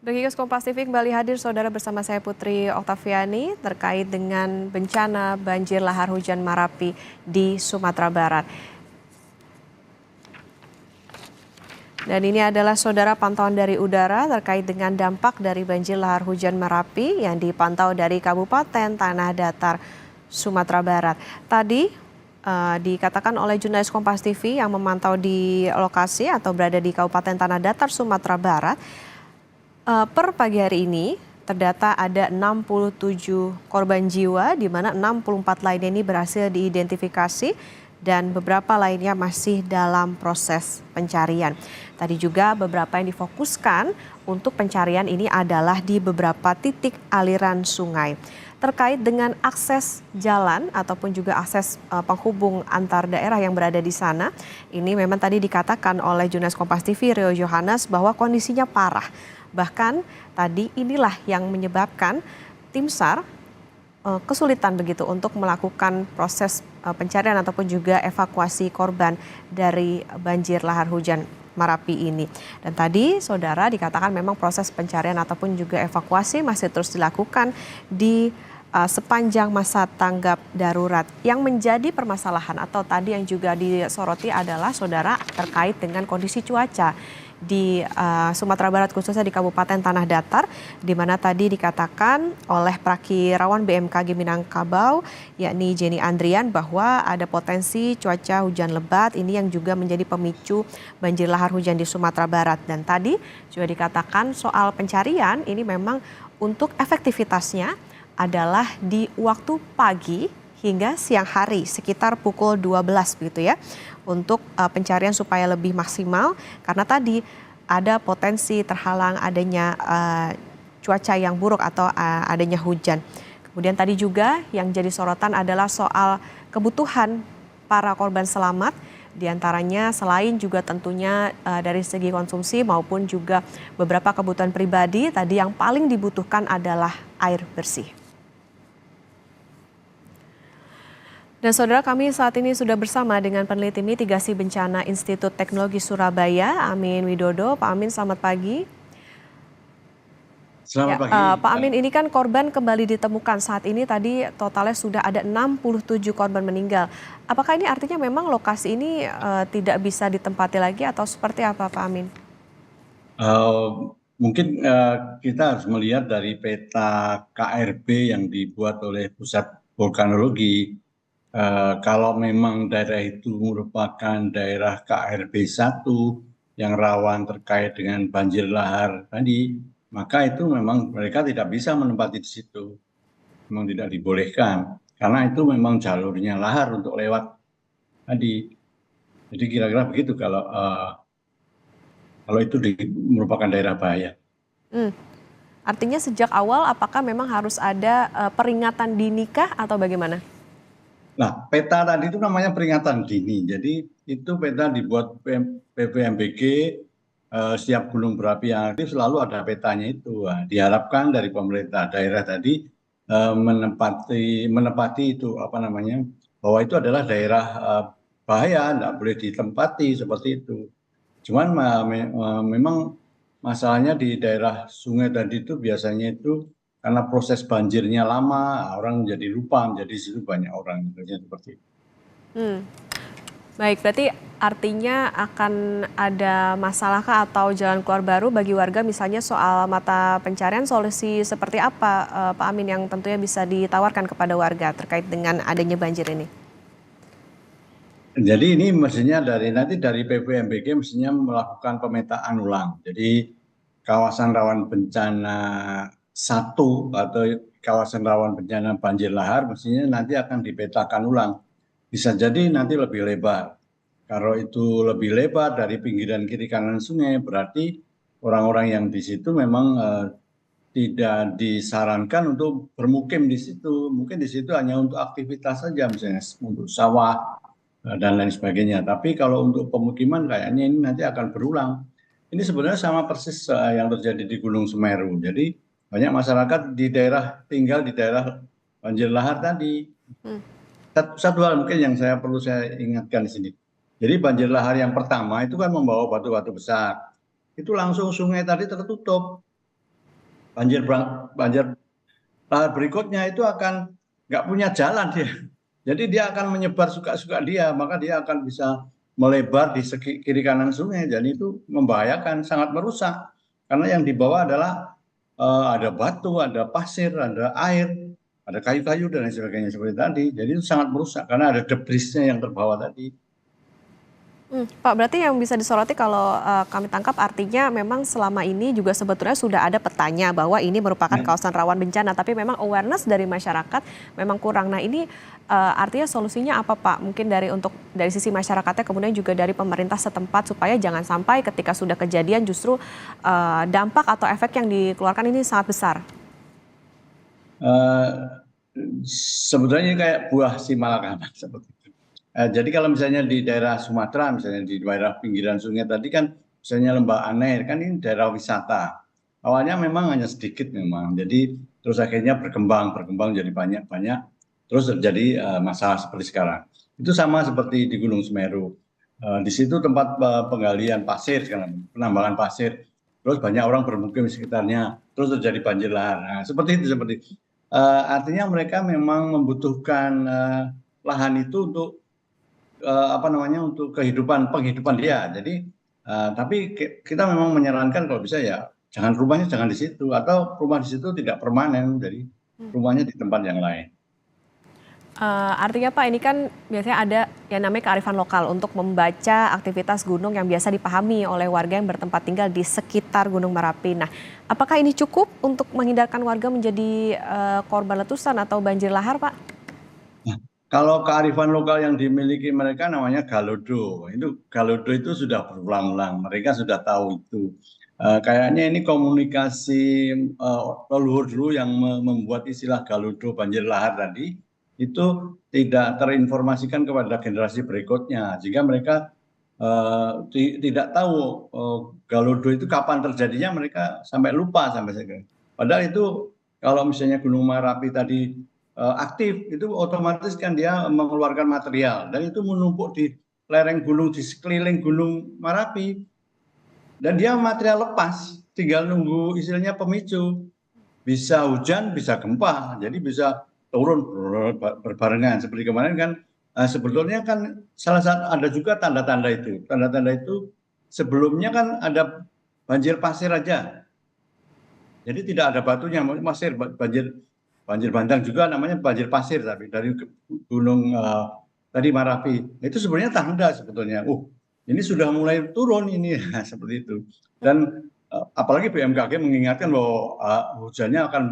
Berikut Kompas TV kembali hadir saudara bersama saya Putri Oktaviani terkait dengan bencana banjir lahar hujan Marapi di Sumatera Barat. Dan ini adalah saudara pantauan dari udara terkait dengan dampak dari banjir lahar hujan Marapi yang dipantau dari Kabupaten Tanah Datar, Sumatera Barat. Tadi dikatakan oleh jurnalis Kompas TV yang memantau di lokasi atau berada di Kabupaten Tanah Datar, Sumatera Barat. Per pagi hari ini terdata ada 67 korban jiwa di mana 64 lainnya ini berhasil diidentifikasi dan beberapa lainnya masih dalam proses pencarian. Tadi juga beberapa yang difokuskan untuk pencarian ini adalah di beberapa titik aliran sungai. Terkait dengan akses jalan ataupun juga akses penghubung antar daerah yang berada di sana, ini memang tadi dikatakan oleh jurnalis Kompas TV Rio Johannes bahwa kondisinya parah. Bahkan tadi inilah yang menyebabkan tim SAR kesulitan begitu untuk melakukan proses pencarian ataupun juga evakuasi korban dari banjir lahar hujan Marapi ini. Dan tadi saudara dikatakan memang proses pencarian ataupun juga evakuasi masih terus dilakukan di sepanjang masa tanggap darurat. Yang menjadi permasalahan atau tadi yang juga disoroti adalah saudara terkait dengan kondisi cuaca di Sumatera Barat khususnya di Kabupaten Tanah Datar, di mana tadi dikatakan oleh Prakirawan BMKG Minangkabau yakni Jenny Andrian bahwa ada potensi cuaca hujan lebat ini yang juga menjadi pemicu banjir lahar hujan di Sumatera Barat. Dan tadi juga dikatakan soal pencarian ini memang untuk efektivitasnya adalah di waktu pagi hingga siang hari sekitar pukul 12 begitu ya untuk pencarian supaya lebih maksimal karena tadi ada potensi terhalang adanya cuaca yang buruk atau adanya hujan. Kemudian tadi juga yang jadi sorotan adalah soal kebutuhan para korban selamat diantaranya selain juga tentunya dari segi konsumsi maupun juga beberapa kebutuhan pribadi tadi yang paling dibutuhkan adalah air bersih. Dan saudara kami saat ini sudah bersama dengan peneliti mitigasi bencana Institut Teknologi Surabaya, Amin Widodo. Pak Amin, selamat pagi. Selamat pagi. Pak Amin, ini kan korban kembali ditemukan saat ini tadi totalnya sudah ada 67 korban meninggal. Apakah ini artinya memang lokasi ini tidak bisa ditempati lagi atau seperti apa Pak Amin? Mungkin kita harus melihat dari peta KRB yang dibuat oleh Pusat Vulkanologi. Kalau memang daerah itu merupakan daerah KRB 1 yang rawan terkait dengan banjir lahar tadi, maka itu memang mereka tidak bisa menempati di situ. Memang tidak dibolehkan, karena itu memang jalurnya lahar untuk lewat tadi. Jadi kira-kira begitu kalau itu merupakan daerah bahaya. Artinya sejak awal apakah memang harus ada peringatan dini kah atau bagaimana? Nah, peta tadi itu namanya peringatan dini. Jadi itu peta dibuat PVMBG, setiap gunung berapi yang aktif selalu ada petanya itu. Nah, diharapkan dari pemerintah daerah tadi menempati itu apa namanya, bahwa itu adalah daerah bahaya, tidak boleh ditempati seperti itu. Cuman memang masalahnya di daerah sungai tadi itu biasanya itu karena proses banjirnya lama, orang jadi lupa, menjadi situ banyak orang, seperti itu. Baik, berarti artinya akan ada masalahkah atau jalan keluar baru bagi warga misalnya soal mata pencarian solusi seperti apa Pak Amin yang tentunya bisa ditawarkan kepada warga terkait dengan adanya banjir ini? Jadi ini mestinya nanti dari PVMBG mestinya melakukan pemetaan ulang. Jadi kawasan rawan bencana 1 atau kawasan rawan bencana banjir lahar mestinya nanti akan dipetakan ulang. Bisa jadi nanti lebih lebar. Kalau itu lebih lebar dari pinggiran kiri kanan sungai berarti orang-orang yang di situ memang tidak disarankan untuk bermukim di situ. Mungkin di situ hanya untuk aktivitas saja, misalnya untuk sawah dan lain sebagainya. Tapi kalau untuk pemukiman kayaknya ini nanti akan berulang. Ini sebenarnya sama persis yang terjadi di Gunung Semeru. Jadi banyak masyarakat tinggal di daerah banjir lahar tadi. Satu hal mungkin yang perlu saya ingatkan di sini. Jadi banjir lahar yang pertama itu kan membawa batu-batu besar. Itu langsung sungai tadi tertutup. banjir lahar berikutnya itu akan nggak punya jalan dia. Jadi dia akan menyebar suka-suka dia, maka dia akan bisa melebar di kiri kanan sungai, dan itu membahayakan, sangat merusak. Karena yang dibawa adalah ada batu, ada pasir, ada air, ada kayu-kayu dan lain sebagainya seperti tadi. Jadi itu sangat merusak karena ada debrisnya yang terbawa tadi. Pak, berarti yang bisa disoroti kalau kami tangkap artinya memang selama ini juga sebetulnya sudah ada petanya bahwa ini merupakan Ya. kawasan rawan bencana, tapi memang awareness dari masyarakat memang kurang. Nah ini artinya solusinya apa Pak? Mungkin dari sisi masyarakatnya, kemudian juga dari pemerintah setempat supaya jangan sampai ketika sudah kejadian justru dampak atau efek yang dikeluarkan ini sangat besar. Eh, Sebetulnya kayak buah si malakama seperti itu. Jadi kalau misalnya di daerah Sumatera, misalnya di daerah pinggiran sungai tadi kan, misalnya Lembah Anai, kan ini daerah wisata. Awalnya memang hanya sedikit memang, jadi terus akhirnya berkembang jadi banyak, terus terjadi masalah seperti sekarang. Itu sama seperti di Gunung Semeru. Di situ tempat penggalian pasir sekarang, penambangan pasir. Terus banyak orang bermukim di sekitarnya, terus terjadi banjir lahar. Nah, seperti itu, artinya mereka memang membutuhkan lahan itu untuk apa namanya, untuk penghidupan dia. Jadi tapi kita memang menyarankan kalau bisa ya rumahnya jangan di situ, atau rumah di situ tidak permanen, jadi rumahnya di tempat yang lain. Artinya Pak, ini kan biasanya ada yang namanya kearifan lokal untuk membaca aktivitas gunung yang biasa dipahami oleh warga yang bertempat tinggal di sekitar Gunung Merapi. Nah, apakah ini cukup untuk menghindarkan warga menjadi korban letusan atau banjir lahar, Pak? Nah, kalau kearifan lokal yang dimiliki mereka namanya Galodo. Galodo itu sudah berulang-ulang. Mereka sudah tahu itu. Kayaknya ini komunikasi leluhur dulu yang membuat istilah Galodo banjir lahar tadi itu tidak terinformasikan kepada generasi berikutnya, sehingga mereka tidak tahu Galodo itu kapan terjadinya, mereka sampai lupa sampai sekarang. Padahal itu kalau misalnya Gunung Merapi tadi aktif, itu otomatis kan dia mengeluarkan material, dan itu menumpuk di lereng gunung, di sekeliling Gunung Merapi, dan dia material lepas, tinggal nunggu istilahnya pemicu, bisa hujan bisa gempa, jadi bisa turun berbarengan seperti kemarin kan. Sebetulnya kan salah satu ada juga tanda-tanda itu sebelumnya kan ada banjir pasir aja, jadi tidak ada batunya, pasir. Banjir bandang juga namanya banjir pasir, tapi dari gunung tadi Marapi itu sebenarnya tanda sebetulnya. Ini sudah mulai turun ini, seperti itu. Dan apalagi BMKG mengingatkan bahwa hujannya akan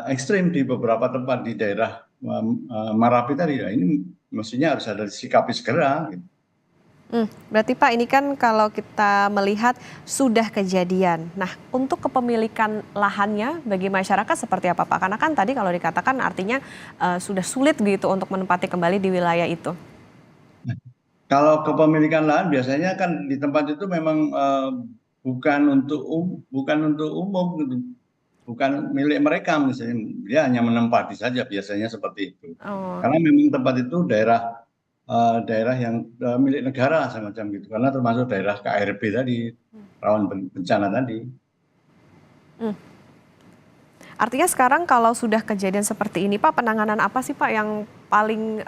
ekstrim di beberapa tempat di daerah Marapi tadi. Nah, ini mestinya harus ada disikapi segera. Gitu. Berarti Pak, ini kan kalau kita melihat sudah kejadian. Nah, untuk kepemilikan lahannya bagi masyarakat seperti apa Pak? Karena kan tadi kalau dikatakan artinya sudah sulit gitu untuk menempati kembali di wilayah itu. Kalau kepemilikan lahan biasanya kan di tempat itu memang bukan untuk umum gitu. Bukan milik mereka, misalnya dia hanya menempati saja, biasanya seperti itu. Oh. Karena memang tempat itu daerah yang milik negara semacam gitu, karena termasuk daerah KRB tadi, rawan bencana tadi. Hmm. Artinya sekarang kalau sudah kejadian seperti ini Pak, penanganan apa sih Pak yang paling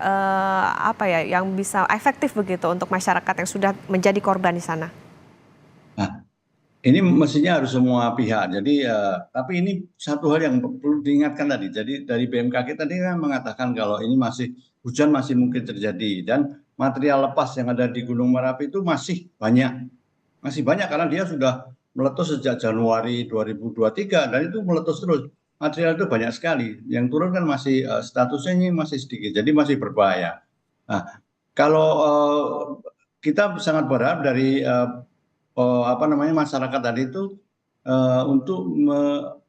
yang bisa efektif begitu untuk masyarakat yang sudah menjadi korban di sana? Nah, ini mestinya harus semua pihak. Jadi, tapi ini satu hal yang perlu diingatkan tadi. Jadi dari BMKG tadi kan mengatakan kalau ini hujan masih mungkin terjadi, dan material lepas yang ada di Gunung Merapi itu masih banyak karena dia sudah meletus sejak Januari 2023, dan itu meletus terus. Material itu banyak sekali. Yang turun kan masih statusnya ini masih sedikit, jadi masih berbahaya. Nah, kalau kita sangat berharap dari masyarakat tadi itu untuk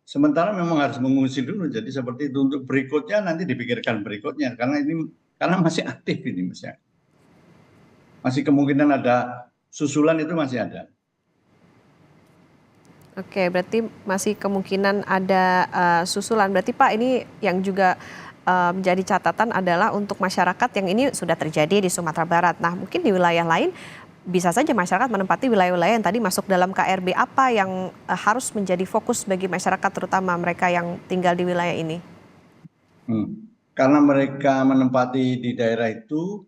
sementara memang harus mengungsi dulu. Jadi seperti itu, untuk berikutnya nanti dipikirkan berikutnya, karena masih aktif ini, masih kemungkinan ada susulan, itu masih ada. Oke, berarti masih kemungkinan ada susulan. Berarti Pak, ini yang juga menjadi catatan adalah untuk masyarakat yang ini sudah terjadi di Sumatera Barat. Nah, mungkin di wilayah lain bisa saja masyarakat menempati wilayah-wilayah yang tadi masuk dalam KRB. Apa yang harus menjadi fokus bagi masyarakat, terutama mereka yang tinggal di wilayah ini? Karena mereka menempati di daerah itu,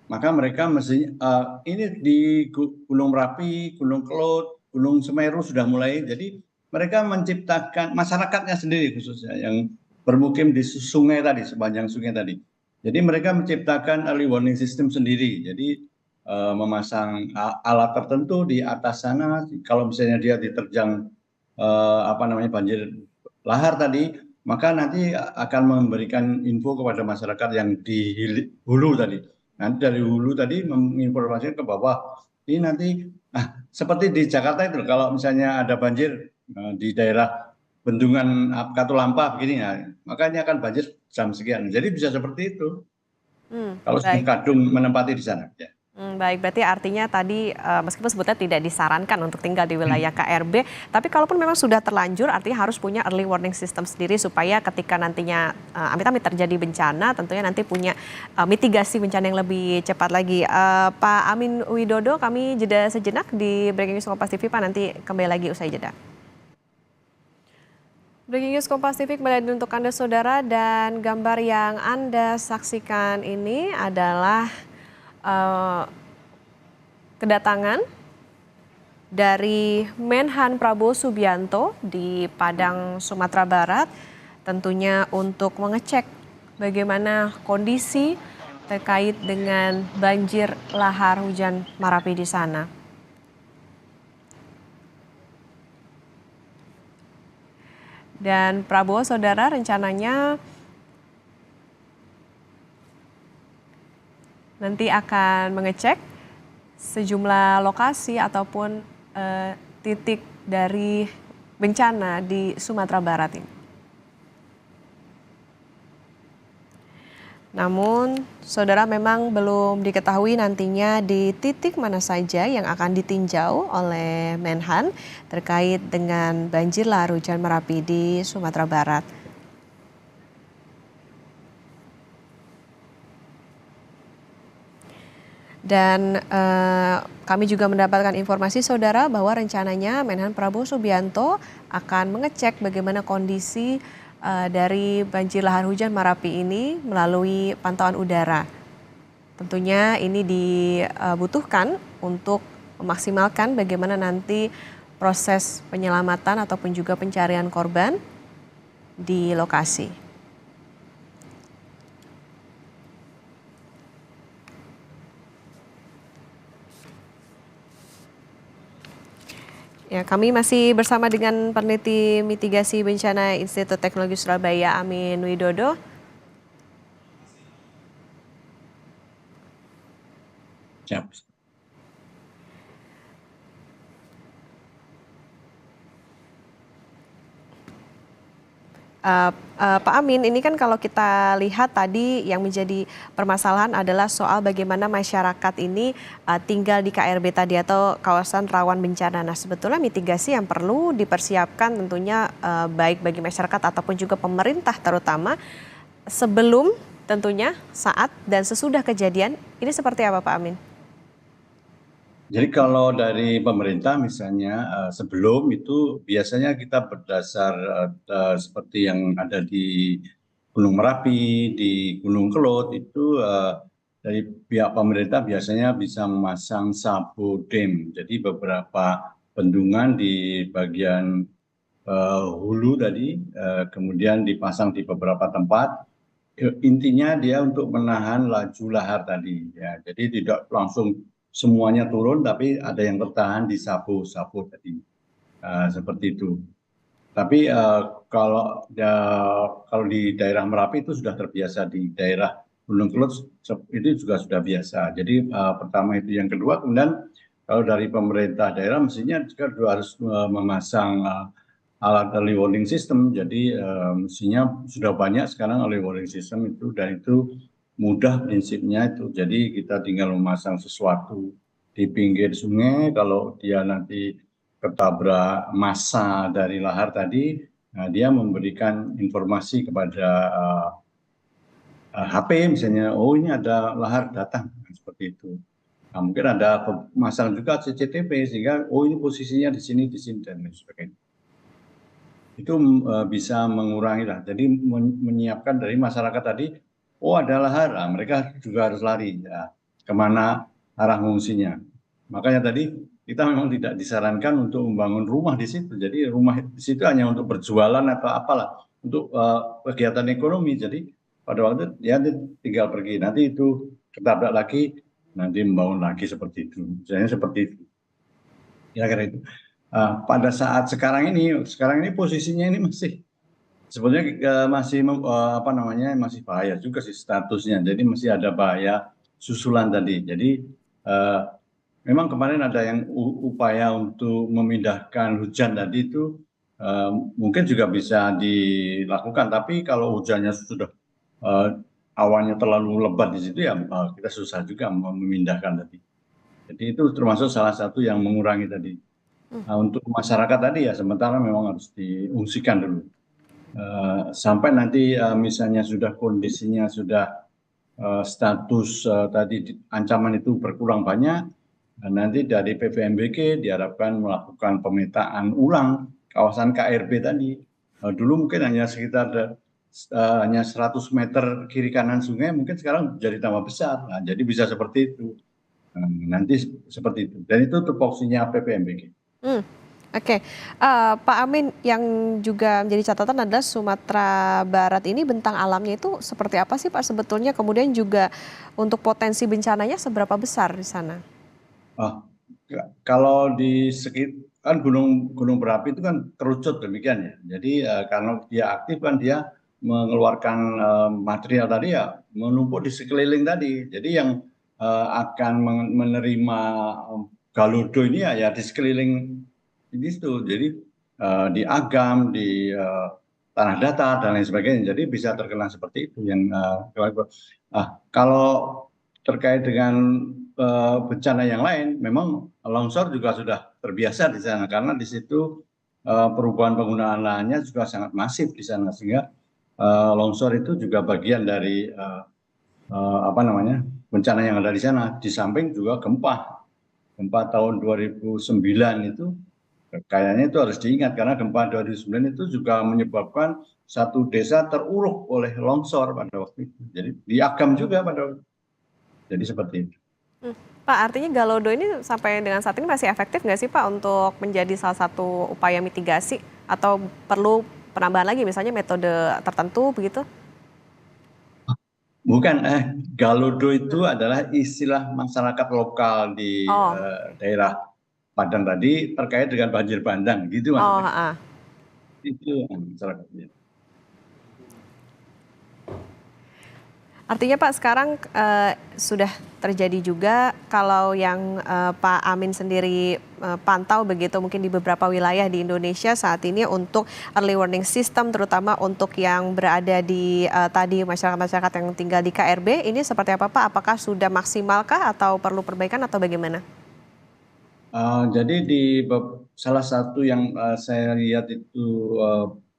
maka mereka mesti ini di Gunung Merapi, Gunung Kelud, Gunung Semeru sudah mulai. Jadi mereka menciptakan masyarakatnya sendiri khususnya yang bermukim di sungai tadi, sepanjang sungai tadi. Jadi mereka menciptakan early warning system sendiri. Jadi memasang alat tertentu di atas sana. Kalau misalnya dia diterjang banjir lahar tadi, maka nanti akan memberikan info kepada masyarakat yang di hulu tadi. Nanti dari hulu tadi menginformasikan ke bawah. Ini nanti, seperti di Jakarta itu, kalau misalnya ada banjir di daerah Bendungan Katulampa begini, maka ini akan banjir jam sekian. Jadi bisa seperti itu. Kalau Baik. kadung menempati di sana. Ya. Baik, berarti artinya tadi meskipun sebetulnya tidak disarankan untuk tinggal di wilayah KRB, tapi kalaupun memang sudah terlanjur, artinya harus punya early warning system sendiri supaya ketika nantinya amit-amit terjadi bencana, tentunya nanti punya mitigasi bencana yang lebih cepat lagi. Pak Amin Widodo, kami jeda sejenak di Breaking News Kompas TV, Pak, nanti kembali lagi usai jeda. Breaking News Kompas TV kembali untuk Anda saudara, dan gambar yang Anda saksikan ini adalah kedatangan dari Menhan Prabowo Subianto di Padang, Sumatera Barat, tentunya untuk mengecek bagaimana kondisi terkait dengan banjir lahar hujan Marapi di sana. Dan Prabowo saudara rencananya nanti akan mengecek sejumlah lokasi ataupun titik dari bencana di Sumatera Barat ini. Namun, saudara, memang belum diketahui nantinya di titik mana saja yang akan ditinjau oleh Menhan terkait dengan banjir lahar hujan Merapi di Sumatera Barat. Dan kami juga mendapatkan informasi saudara bahwa rencananya Menhan Prabowo Subianto akan mengecek bagaimana kondisi dari banjir lahar hujan Marapi ini melalui pantauan udara. Tentunya ini dibutuhkan untuk memaksimalkan bagaimana nanti proses penyelamatan ataupun juga pencarian korban di lokasi. Ya, kami masih bersama dengan peneliti mitigasi bencana Institut Teknologi Surabaya, Amin Widodo. Siap. Pak Amin, ini kan kalau kita lihat tadi yang menjadi permasalahan adalah soal bagaimana masyarakat ini tinggal di KRB tadi atau kawasan rawan bencana. Nah, sebetulnya mitigasi yang perlu dipersiapkan tentunya baik bagi masyarakat ataupun juga pemerintah terutama sebelum, tentunya saat dan sesudah kejadian, ini seperti apa Pak Amin? Jadi kalau dari pemerintah misalnya sebelum itu biasanya kita berdasar seperti yang ada di Gunung Merapi, di Gunung Kelud itu dari pihak pemerintah biasanya bisa memasang sabodem. Jadi beberapa bendungan di bagian hulu tadi kemudian dipasang di beberapa tempat. Intinya dia untuk menahan laju lahar tadi. Ya, jadi tidak langsung semuanya turun, tapi ada yang tertahan di sabu tadi, seperti itu. Tapi kalau di daerah Merapi itu sudah terbiasa, di daerah Gunung Kelud itu juga sudah biasa. Jadi pertama itu, yang kedua kemudian kalau dari pemerintah daerah mestinya juga harus memasang alat early warning system. Jadi mestinya sudah banyak sekarang early warning system itu, dan itu mudah prinsipnya itu. Jadi kita tinggal memasang sesuatu di pinggir sungai, kalau dia nanti ketabrak massa dari lahar tadi, dia memberikan informasi kepada HP misalnya, oh ini ada lahar datang, seperti itu. Nah, mungkin ada masalah juga CCTV sehingga ini posisinya di sini dan lain sebagainya. Itu bisa mengurangi lah. Jadi menyiapkan dari masyarakat tadi, ada lahar, mereka juga harus lari ya, kemana arah fungsinya. Makanya tadi kita memang tidak disarankan untuk membangun rumah di situ. Jadi rumah di situ hanya untuk berjualan atau apalah, untuk kegiatan ekonomi. Jadi pada waktu ya tinggal pergi. Nanti itu ketabrak lagi, nanti membangun lagi seperti itu. Misalnya seperti itu. Kira-kira itu. Pada saat sekarang ini posisinya ini masih sebenarnya masih apa namanya masih bahaya juga sih statusnya. Jadi masih ada bahaya susulan tadi. Jadi eh, memang kemarin ada yang upaya untuk memindahkan hujan tadi itu mungkin juga bisa dilakukan. Tapi kalau hujannya sudah eh, awannya terlalu lebat di situ ya kita susah juga memindahkan tadi. Jadi itu termasuk salah satu yang mengurangi tadi. Nah, untuk masyarakat tadi ya sementara memang harus diungsikan dulu. Sampai nanti misalnya sudah kondisinya sudah status tadi ancaman itu berkurang banyak, nanti dari PVMBG diharapkan melakukan pemetaan ulang kawasan KRB tadi. Dulu mungkin hanya sekitar hanya 100 meter kiri kanan sungai, mungkin sekarang jadi tambah besar. Nah, jadi bisa seperti itu. Nanti seperti itu. Dan itu tupoksinya PVMBG. Hmm, oke. Pak Amin, yang juga menjadi catatan adalah Sumatera Barat ini bentang alamnya itu seperti apa sih Pak sebetulnya? Kemudian juga untuk potensi bencananya seberapa besar di sana? Ah, kalau di sekitar kan gunung gunung berapi itu kan kerucut demikian ya. Jadi karena dia aktif kan dia mengeluarkan material tadi ya menumpuk di sekeliling tadi. Jadi yang akan menerima galodo ini ya di sekeliling ini itu. Jadi di Agam, di tanah datar dan lain sebagainya. Jadi bisa terkena seperti itu yang kalau terkait dengan bencana yang lain, memang longsor juga sudah terbiasa di sana karena di situ perubahan penggunaan lahannya juga sangat masif di sana sehingga longsor itu juga bagian dari apa namanya bencana yang ada di sana. Di samping juga gempa tahun 2009 itu kayaknya itu harus diingat karena gempa 2009 itu juga menyebabkan satu desa teruruk oleh longsor pada waktu itu. Jadi di Agam juga pada waktu itu. Jadi seperti itu. Hmm. Pak, artinya Galodo ini sampai dengan saat ini masih efektif nggak sih Pak untuk menjadi salah satu upaya mitigasi atau perlu penambahan lagi misalnya metode tertentu begitu? Bukan, Galodo itu adalah istilah masyarakat lokal di Oh, daerah Padang tadi terkait dengan banjir bandang, gitu oh, maksudnya. ah. Itu masyarakatnya. Artinya Pak sekarang sudah terjadi juga kalau yang Pak Amin sendiri pantau begitu mungkin di beberapa wilayah di Indonesia saat ini untuk early warning system terutama untuk yang berada di tadi masyarakat-masyarakat yang tinggal di KRB ini seperti apa Pak? Apakah sudah maksimalkah atau perlu perbaikan atau bagaimana? Jadi di salah satu yang saya lihat itu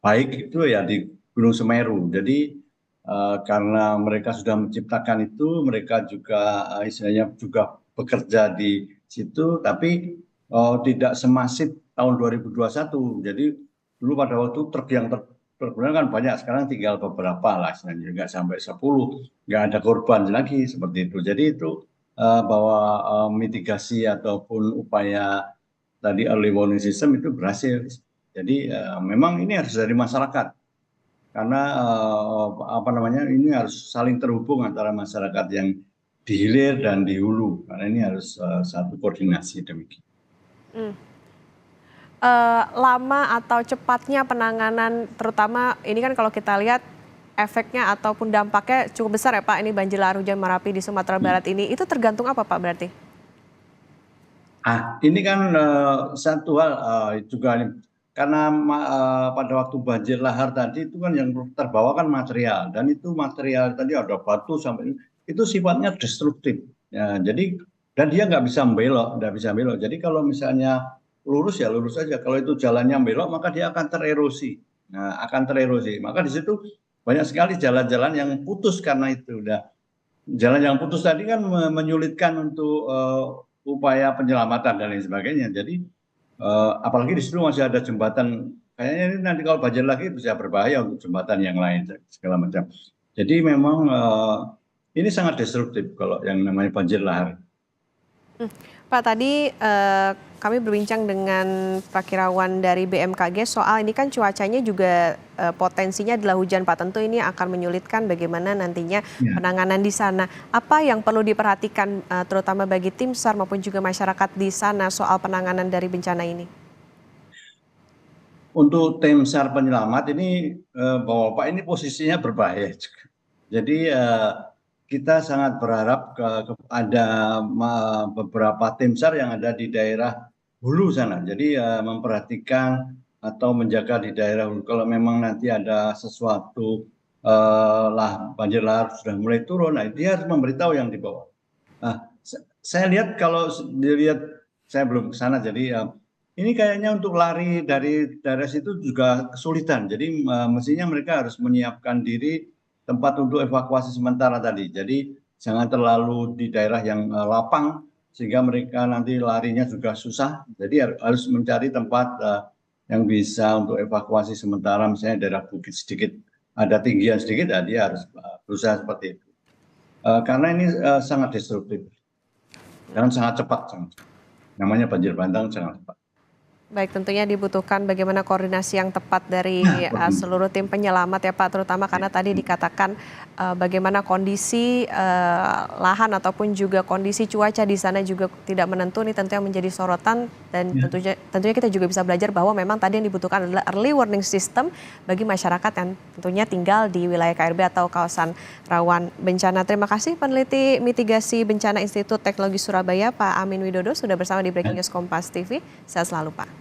baik itu ya di Gunung Semeru. Jadi karena mereka sudah menciptakan itu, mereka juga istilahnya juga bekerja di situ, tapi tidak semasif tahun 2021. Jadi dulu pada waktu truk yang tergunakan kan banyak, sekarang tinggal beberapa lah, istilahnya nggak sampai 10, nggak ada korban lagi seperti itu. Jadi itu bahwa mitigasi ataupun upaya tadi early warning system itu berhasil. Jadi memang ini harus dari masyarakat karena apa namanya ini harus saling terhubung antara masyarakat yang di hilir dan di hulu karena ini harus satu koordinasi demikian. Hmm. Lama atau cepatnya penanganan terutama ini kan kalau kita lihat efeknya ataupun dampaknya cukup besar ya Pak ini banjir lahar hujan Merapi di Sumatera Barat ini itu tergantung apa Pak berarti? Ini kan satu hal juga karena pada waktu banjir lahar tadi itu kan yang terbawa kan material dan itu material tadi ada batu sampai itu sifatnya destruktif. Ya, jadi dan dia nggak bisa belok, nggak bisa belok. Jadi kalau misalnya lurus ya lurus saja. Kalau itu jalannya belok maka dia akan tererosi. Nah, akan tererosi. Maka di situ banyak sekali jalan-jalan yang putus karena itu. Udah jalan yang putus tadi kan menyulitkan untuk upaya penyelamatan dan lain sebagainya. Jadi apalagi di situ masih ada jembatan, kayaknya ini nanti kalau banjir lagi bisa berbahaya untuk jembatan yang lain segala macam. Jadi memang ini sangat destruktif kalau yang namanya banjir lahar. Pak, tadi kami berbincang dengan Prakirawan dari BMKG soal ini kan cuacanya juga potensinya adalah hujan, Pak. Tentu ini akan menyulitkan bagaimana nantinya Ya. penanganan di sana. Apa yang perlu diperhatikan terutama bagi tim SAR maupun juga masyarakat di sana soal penanganan dari bencana ini? Untuk tim SAR penyelamat ini Bapak ini posisinya berbahaya juga. Jadi kita sangat berharap ada beberapa tim SAR yang ada di daerah hulu sana. Jadi memperhatikan atau menjaga di daerah hulu. Kalau memang nanti ada sesuatu banjir lahar sudah mulai turun, nah dia harus memberitahu yang di bawah. Nah, saya lihat kalau dilihat, saya belum ke sana, jadi ini kayaknya untuk lari dari daerah situ juga kesulitan. Jadi mestinya mereka harus menyiapkan diri tempat untuk evakuasi sementara tadi. Jadi jangan terlalu di daerah yang lapang sehingga mereka nanti larinya juga susah. Jadi harus mencari tempat yang bisa untuk evakuasi sementara, misalnya daerah bukit sedikit, ada tinggian sedikit, ya dia harus berusaha seperti itu. Karena ini sangat destruktif dan sangat cepat. Namanya banjir bandang sangat cepat. Baik, tentunya dibutuhkan bagaimana koordinasi yang tepat dari seluruh tim penyelamat ya Pak, terutama karena tadi dikatakan bagaimana kondisi lahan ataupun juga kondisi cuaca di sana juga tidak menentu, ini tentunya menjadi sorotan dan tentunya kita juga bisa belajar bahwa memang tadi yang dibutuhkan adalah early warning system bagi masyarakat yang tentunya tinggal di wilayah KRB atau kawasan rawan bencana. Terima kasih peneliti mitigasi bencana Institut Teknologi Surabaya Pak Amin Widodo sudah bersama di Breaking News Kompas TV. Sehat selalu Pak.